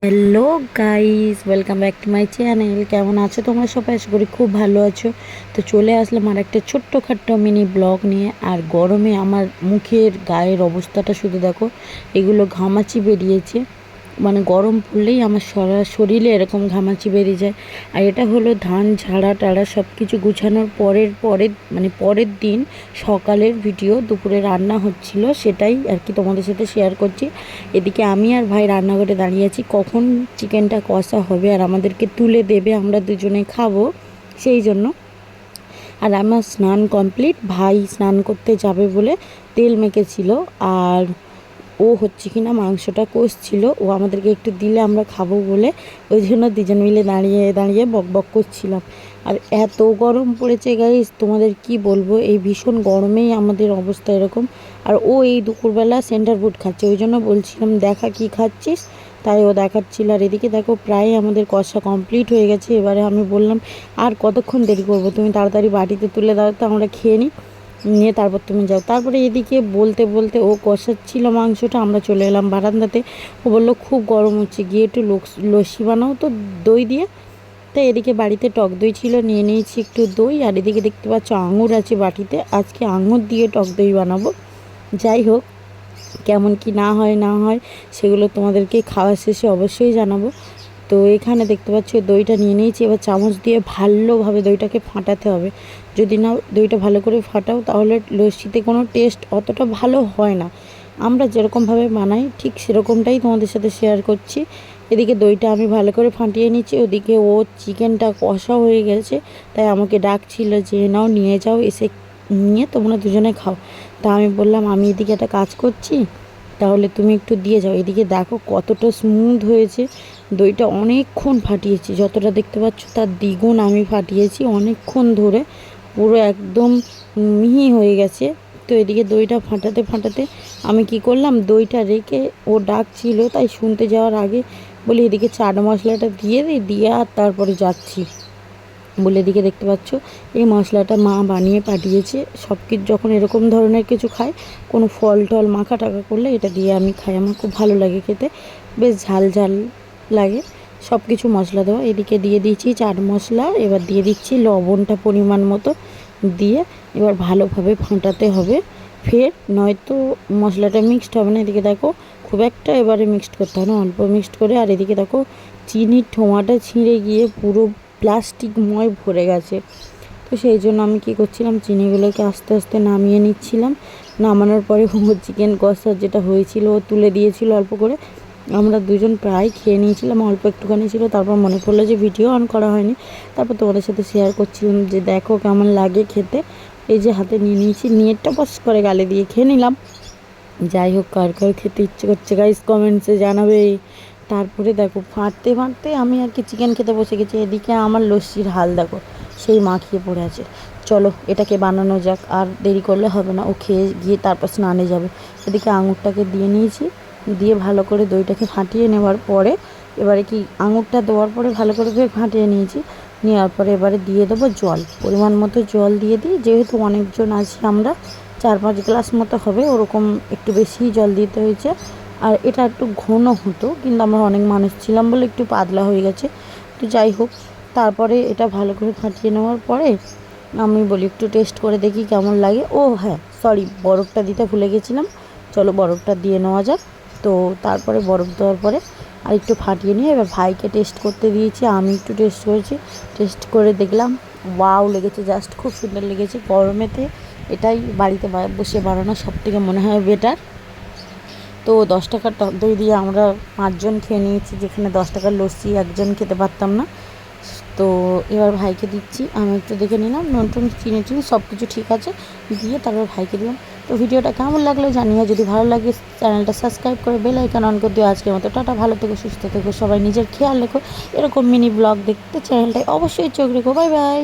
Hello guys, welcome back to my channel. কেমন আছো তোমরা সবাই? আশা করি খুব ভালো আছো। তো চলে আসলাম আর একটা ছোট্টখাট্ট মিনি ব্লগ নিয়ে। আর গরমে আমার মুখের গায়ের অবস্থাটা শুধু দেখো, এগুলো ঘামাচি বেরিয়েছে। মানে গরম পড়লেই আমার শরীরে এরকম ঘামাচি বেরিয়ে যায়। আর এটা হলো ধান ঝাড়া টাড়া সব কিছু গুছানোর পরের দিন সকালের ভিডিও। দুপুরে রান্না হচ্ছিল, সেটাই আর কি তোমাদের সাথে শেয়ার করছি। এদিকে আমি আর ভাই রান্নাঘরে দাঁড়িয়ে আছি, কখন চিকেনটা কষা হবে আর আমাদেরকে তুলে দেবে, আমরা দুজনে খাবো সেই জন্য। আর আমার স্নান কমপ্লিট, ভাই স্নান করতে যাবে বলে তেল মেখেছিল। আর ও হচ্ছে কিনা মাংসটা কষছিল, ও আমাদেরকে একটু দিলে আমরা খাবো বলে, ওই জন্য দুজন মিলে দাঁড়িয়ে দাঁড়িয়ে বক বক করছিলাম। আর এত গরম পড়েছে গাইস, তোমাদের কি বলবো, এই ভীষণ গরমেই আমাদের অবস্থা এরকম। আর ও এই দুপুরবেলা সেন্টার ফুড খাচ্ছে, ওই জন্য বলছিলাম দেখা কি খাচ্ছিস, তাই ও দেখাচ্ছিল। আর এদিকে দেখো প্রায় আমাদের কষা কমপ্লিট হয়ে গেছে। এবারে আমি বললাম আর কতক্ষণ দেরি করবো, তুমি তাড়াতাড়ি বাটিতে তুলে দাও তো, আমরা খেয়ে নিই, নিয়ে তারপর তুমি যাও। তারপরে এদিকে বলতে বলতে ও কষাচ্ছিল মাংসটা, আমরা চলে এলাম বারান্দাতে। ও বললো খুব গরম হচ্ছে, গিয়ে একটু লস্যি বানাও তো দই দিয়ে। তাই এদিকে বাড়িতে টক দই ছিল, নিয়ে নিয়েছি একটু দই। আর এদিকে দেখতে পাচ্ছ আঙুর আছে বাটিতে, আজকে আঙুর দিয়ে টক দই বানাবো। যাই হোক, কেমন কি না হয় সেগুলো তোমাদেরকে খাওয়া শেষে অবশ্যই জানাবো। তো এখানে দেখতে পাচ্ছ দইটা নিয়ে নিয়েছি, এবার চামচ দিয়ে ভালোভাবে দইটাকে ফাটাতে হবে। যদি না দইটা ভালো করে ফাটাও তাহলে লস্যিতে কোনো টেস্ট অতটা ভালো হয় না। আমরা যেরকমভাবে বানাই ঠিক সেরকমটাই তোমাদের সাথে শেয়ার করছি। এদিকে দইটা আমি ভালো করে ফাটিয়ে নিচ্ছি, ওদিকে ও চিকেনটা কষা হয়ে গেছে, তাই আমাকে ডাকছিল যে নাও নিয়ে যাও, এসে নিয়ে তোমরা দুজনে খাও। তা আমি বললাম আমি এদিকে একটা কাজ করছি, তাহলে তুমি একটু দিয়ে যাও। এদিকে দেখো কতটা স্মুথ হয়েছে, দইটা অনেকক্ষণ ফাটিয়েছি, যতটা দেখতে পাচ্ছ তার দ্বিগুণ আমি ফাটিয়েছি অনেকক্ষণ ধরে, পুরো একদম মিহি হয়ে গেছে। তো এদিকে দইটা ফাটাতে ফাটাতে আমি কি করলাম, দইটা রেখে ও ডাকছিল তাই শুনতে যাওয়ার আগে বলি এদিকে চাট মশলাটা দিয়ে দিই, দিয়ে আর তারপরে যাচ্ছি বলে। এদিকে দেখতে পাচ্ছ এই মশলাটা মা বানিয়ে পাঠিয়েছে। সব কিছু যখন এরকম ধরনের কিছু খাই, কোনো ফল টল মাখা টাকা করলে এটা দিয়ে আমি খাই, আমার খুব ভালো লাগে খেতে, বেশ ঝাল ঝাল লাগে। সব কিছু মশলা দেওয়া, এদিকে দিয়ে দিয়েছি চাট মশলা, এবার দিয়ে দিচ্ছি লবণটা পরিমাণ মতো দিয়ে এবার ভালোভাবে ফাটাতে হবে ফের, নয়তো মশলাটা মিক্সড হবে না। এদিকে দেখো খুব একটা এবারে মিক্সড করতে হবে না, অল্প মিক্সড করে। আর এদিকে দেখো চিনির ঠোঙাটা ছিঁড়ে গিয়ে পুরো প্লাস্টিকময় ভরে গেছে। তো সেই জন্য আমি কী করছিলাম, চিনিগুলোকে আস্তে আস্তে নামিয়ে নিচ্ছিলাম। নামানোর পরে ও চিকেন কষা যেটা হয়েছিল ও তুলে দিয়েছিল অল্প করে, আমরা দুজন প্রায় খেয়ে নিয়েছিলাম, অল্প একটুখানি ছিল। তারপর মনে পড়লো যে ভিডিও অন করা হয়নি, তারপর তোমাদের সাথে শেয়ার করছিলাম যে দেখো কেমন লাগে খেতে। এই যে হাতে নিয়ে নিয়েছি, নিয়ে টপাস করে গালে দিয়ে খেয়ে নিলাম। যাই হোক, কার কার খেতে ইচ্ছে করছে গাইস কমেন্টসে জানাবে। তারপরে দেখো ফাটতে ফাটতে আমি আর কি চিকেন খেতে বসে গেছি। এদিকে আমার লস্যির হাল দেখো, সেই মাখিয়ে পড়ে আছে। চলো এটাকে বানানো যাক, আর দেরি করলে হবে না, ও খেয়ে গিয়ে তারপর স্নানে যাবে। এদিকে আঙুরটাকে দিয়ে নিয়েছি, দিয়ে ভালো করে দইটাকে ফাটিয়ে নেওয়ার পরে এবারে কি আঙুরটা দেওয়ার পরে ভালো করে ফাটিয়ে নিয়েছি। নেওয়ার পরে এবারে দিয়ে দেবো জল, পরিমাণ মতো জল দিয়ে দিই, যেহেতু অনেকজন আছি আমরা, 4-5 গ্লাস মতো হবে, ওরকম একটু বেশিই জল দিতে হয়েছে। আর এটা একটু ঘন হতো, কিন্তু আমরা অনেক মানুষ ছিলাম বলে একটু পাতলা হয়ে গেছে। তো যাই হোক, তারপরে এটা ভালো করে ফাটিয়ে নেওয়ার পরে আমি বলি একটু টেস্ট করে দেখি কেমন লাগে। ও হ্যাঁ সরি, বরফটা দিতে ভুলে গেছিলাম, চলো বরফটা দিয়ে নেওয়া যাক। তো তারপরে বরফ দেওয়ার পরে আর একটু ফাটিয়ে নিয়ে এবার ভাইকে টেস্ট করতে দিয়েছি, আমি একটু টেস্ট করেছি। টেস্ট করে দেখলাম ওয়াও লেগেছে, জাস্ট খুব সুন্দর লেগেছে। গরমেতে এটাই বাড়িতে বসে বানানো সবথেকে মনে হয় বেটার। তো 10 টাকার টক দই দিয়ে আমরা 5 জন খেয়ে নিয়েছি, যেখানে 10 টাকার লস্যি একজন খেতে পারতাম না। তো এবার ভাইকে দিচ্ছি, আমি একটু দেখে নিলাম নুন টুন চিনি টিনি সব কিছু ঠিক আছে, দিয়ে তারপর ভাইকে দিলাম। তো ভিডিওটা কেমন লাগলো জানিও, যদি ভালো লাগে চ্যানেলটা সাবস্ক্রাইব করে বেল আইকন অন করে দিও। আজকের মতো টাটা, ভালো থেকো, সুস্থ থেকো, সবাই নিজের খেয়াল রেখো। এরকম মিনি ব্লগ দেখতে চ্যানেলটায় অবশ্যই চোখ রেখো। Bye bye.